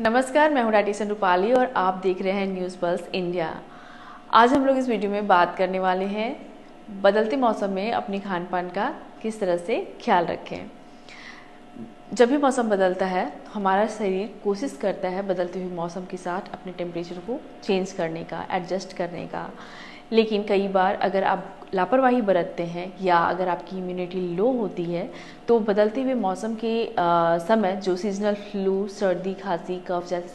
नमस्कार, मैं हूँ डायटिशियन रूपाली और आप देख रहे हैं न्यूज़ पल्स इंडिया। आज हम लोग इस वीडियो में बात करने वाले हैं बदलते मौसम में अपनी खान पान का किस तरह से ख्याल रखें। जब भी मौसम बदलता है हमारा शरीर कोशिश करता है बदलते हुए मौसम के साथ अपने टेम्परेचर को चेंज करने का, एडजस्ट करने का। लेकिन कई बार अगर आप लापरवाही बरतते हैं या अगर आपकी इम्यूनिटी लो होती है तो बदलते हुए मौसम के समय जो सीजनल फ्लू, सर्दी, खांसी, कफ जैसी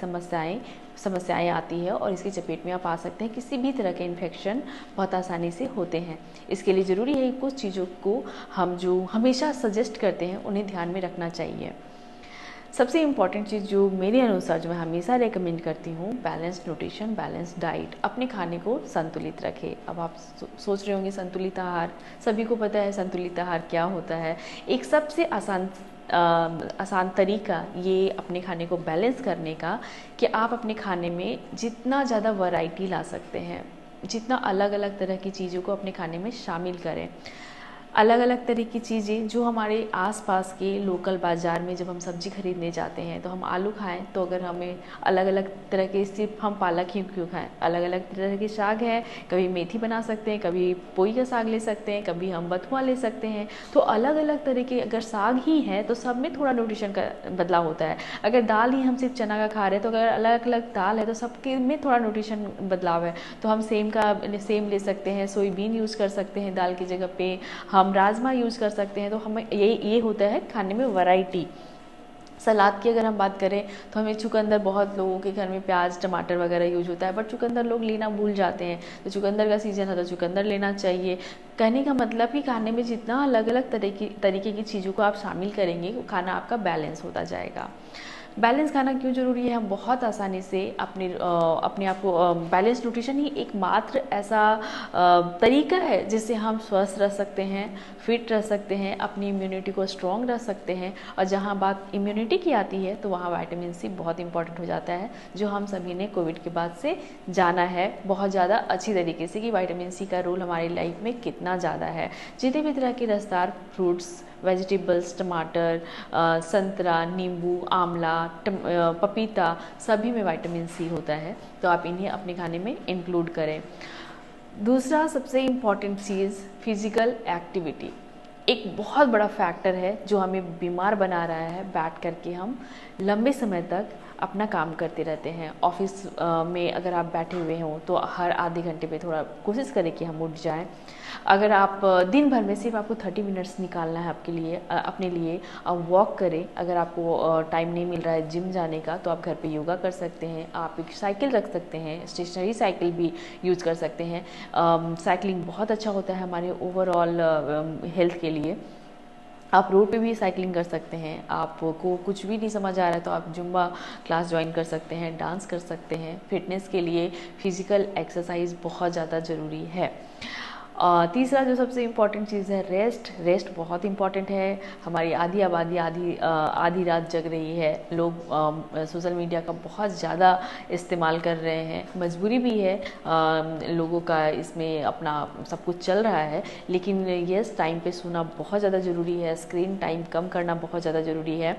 समस्याएं आती है और इसकी चपेट में आप आ सकते हैं। किसी भी तरह के इन्फेक्शन बहुत आसानी से होते हैं। इसके लिए ज़रूरी है कि कुछ चीज़ों को हम जो हमेशा सजेस्ट करते हैं उन्हें ध्यान में रखना चाहिए। सबसे इम्पॉर्टेंट चीज़ जो मेरे अनुसार जो मैं हमेशा रेकमेंड करती हूँ, बैलेंस न्यूट्रिशन, बैलेंस डाइट। अपने खाने को संतुलित रखें। अब आप सोच रहे होंगे संतुलित आहार, सभी को पता है संतुलित आहार क्या होता है। एक सबसे आसान तरीका ये अपने खाने को बैलेंस करने का कि आप अपने खाने में जितना ज़्यादा वैरायटी ला सकते हैं, जितना अलग अलग तरह की चीज़ों को अपने खाने में शामिल करें। अलग अलग तरह की चीज़ें जो हमारे आसपास के लोकल बाज़ार में जब हम सब्ज़ी खरीदने जाते हैं तो हम आलू खाएं तो अगर हमें अलग अलग तरह के, सिर्फ हम पालक ही क्यों खाएं, अलग अलग तरह के साग है। कभी मेथी बना सकते हैं, कभी पोई का साग ले सकते हैं, कभी हम बथुआ ले सकते हैं। तो अलग अलग तरह के अगर साग ही हैं तो सब में थोड़ा न्यूट्रिशन का बदलाव होता है। अगर दाल ही हम सिर्फ चना का खा रहे हैं तो अगर अलग अलग दाल है तो सबके में थोड़ा न्यूट्रिशन बदलाव है। तो हम सेम ले सकते हैं, सोयाबीन यूज़ कर सकते हैं दाल की जगह पे, हम राजमा यूज़ कर सकते हैं। तो हमें ये होता है खाने में वैरायटी। सलाद की अगर हम बात करें तो हमें चुकंदर, बहुत लोगों के घर में प्याज टमाटर वगैरह यूज होता है बट चुकंदर लोग लेना भूल जाते हैं। तो चुकंदर का सीज़न है तो चुकंदर लेना चाहिए। कहने का मतलब कि खाने में जितना अलग अलग तरीके की चीज़ों को आप शामिल करेंगे वो खाना आपका बैलेंस होता जाएगा। बैलेंस खाना क्यों ज़रूरी है? हम बहुत आसानी से अपने आप को, बैलेंस न्यूट्रिशन ही एकमात्र ऐसा तरीका है जिससे हम स्वस्थ रह सकते हैं, फिट रह सकते हैं, अपनी इम्यूनिटी को स्ट्रॉन्ग रख सकते हैं। और जहाँ बात इम्यूनिटी की आती है तो वहाँ विटामिन सी बहुत इंपॉर्टेंट हो जाता है, जो हम सभी ने कोविड के बाद से जाना है बहुत ज़्यादा अच्छी तरीके से कि विटामिन सी का रोल हमारी लाइफ में कितना ज़्यादा है। जितने भी तरह के रसदार फ्रूट्स, वेजिटेबल्स, टमाटर, संतरा, नींबू, आंवला, पपीता, सभी में विटामिन सी होता है। तो आप इन्हें अपने खाने में इंक्लूड करें। दूसरा सबसे इम्पॉर्टेंट चीज़ फिजिकल एक्टिविटी एक बहुत बड़ा फैक्टर है जो हमें बीमार बना रहा है। बैठ करके हम लंबे समय तक अपना काम करते रहते हैं। ऑफिस में अगर आप बैठे हुए हों तो हर आधे घंटे पे थोड़ा कोशिश करें कि हम उठ जाएं। अगर आप दिन भर में सिर्फ आपको 30 मिनट्स निकालना है आपके लिए, अपने लिए, आप वॉक करें। अगर आपको टाइम नहीं मिल रहा है जिम जाने का तो आप घर पे योगा कर सकते हैं। आप एक साइकिल रख सकते हैं, स्टेशनरी साइकिल भी यूज़ कर सकते हैं। साइकिलिंग बहुत अच्छा होता है हमारे ओवरऑल हेल्थ के लिए। आप रोड पे भी साइकिलिंग कर सकते हैं। आपको कुछ भी नहीं समझ आ रहा है तो आप जुम्बा क्लास ज्वाइन कर सकते हैं, डांस कर सकते हैं। फिटनेस के लिए फिजिकल एक्सरसाइज बहुत ज़्यादा ज़रूरी है। तीसरा जो सबसे इम्पॉर्टेंट चीज़ है, रेस्ट बहुत इम्पॉर्टेंट है। हमारी आधी आबादी आधी रात जग रही है। लोग सोशल मीडिया का बहुत ज़्यादा इस्तेमाल कर रहे हैं, मजबूरी भी है लोगों का, इसमें अपना सब कुछ चल रहा है। लेकिन यस, टाइम पे सोना बहुत ज़्यादा ज़रूरी है। स्क्रीन टाइम कम करना बहुत ज़्यादा ज़रूरी है।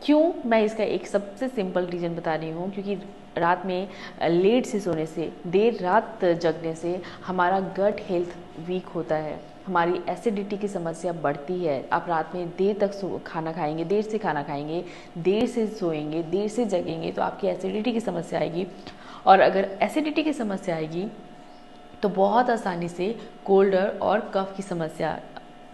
क्यों? मैं इसका एक सबसे सिंपल रीज़न बता रही हूँ, क्योंकि रात में लेट से सोने से, देर रात जगने से हमारा गट हेल्थ वीक होता है, हमारी एसिडिटी की समस्या बढ़ती है। आप रात में देर तक खाना खाएंगे, देर से खाना खाएंगे, देर से सोएंगे, देर से जगेंगे तो आपकी एसिडिटी की समस्या आएगी। और अगर एसिडिटी की समस्या आएगी तो बहुत आसानी से कोल्ड और कफ की समस्या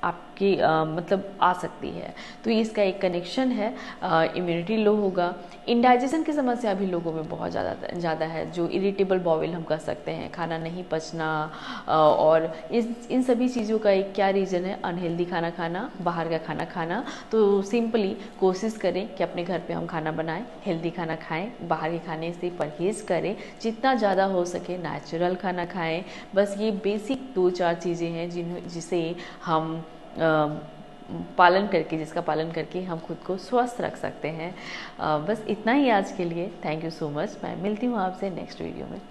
आपकी मतलब आ सकती है। तो इसका एक कनेक्शन है। इम्यूनिटी लो होगा। इंडाइजेशन की समस्या भी लोगों में बहुत ज़्यादा है, जो इरिटेबल बाउल हम कह सकते हैं, खाना नहीं पचना। और इन सभी चीज़ों का एक क्या रीज़न है? अनहेल्दी खाना खाना, बाहर का खाना खाना। तो सिंपली कोशिश करें कि अपने घर पे हम खाना बनाएं, हेल्दी खाना खाएं, बाहर के खाने से परहेज़ करें, जितना ज़्यादा हो सके नेचुरल खाना खाएं। बस ये बेसिक 2-4 चीज़ें हैं जिसे हम जिसका पालन करके हम खुद को स्वस्थ रख सकते हैं। बस इतना ही आज के लिए। Thank you so much. मैं मिलती हूँ आपसे नेक्स्ट वीडियो में।